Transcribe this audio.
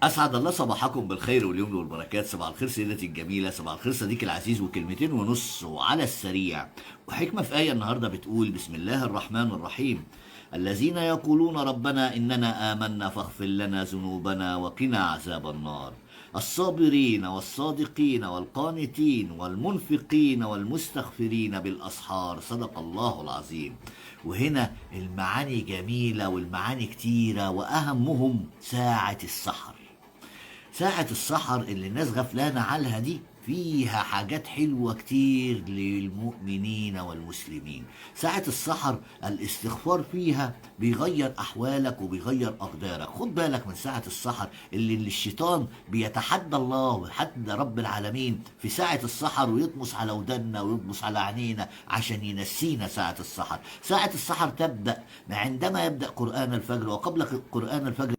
أسعد الله صباحكم بالخير واليمن والبركات. صباح الخير سيدتي الجميلة، صباح الخير صديقي العزيز، وكلمتين ونص وعلى السريع. وحكمة في آية النهاردة بتقول: بسم الله الرحمن الرحيم. الذين يقولون ربنا إننا آمنا فاغفر لنا ذنوبنا وقنا عذاب النار. الصابرين والصادقين والقانتين والمنفقين والمستغفرين بالأسحار. صدق الله العظيم. وهنا المعاني جميلة والمعاني كتيرة، وأهمهم ساعة السحر. ساعة السحر اللي الناس غفلانة عنها دي فيها حاجات حلوة كتير للمؤمنين والمسلمين. ساعة السحر الاستغفار فيها بيغير أحوالك وبيغير أقدارك. خد بالك من ساعة السحر اللي الشيطان بيتحدى الله ويتحدى رب العالمين في ساعة السحر، ويطمس على ودنا ويطمس على عينينا عشان ينسينا ساعة السحر. ساعة السحر تبدأ عندما يبدأ قرآن الفجر، وقبل قرآن الفجر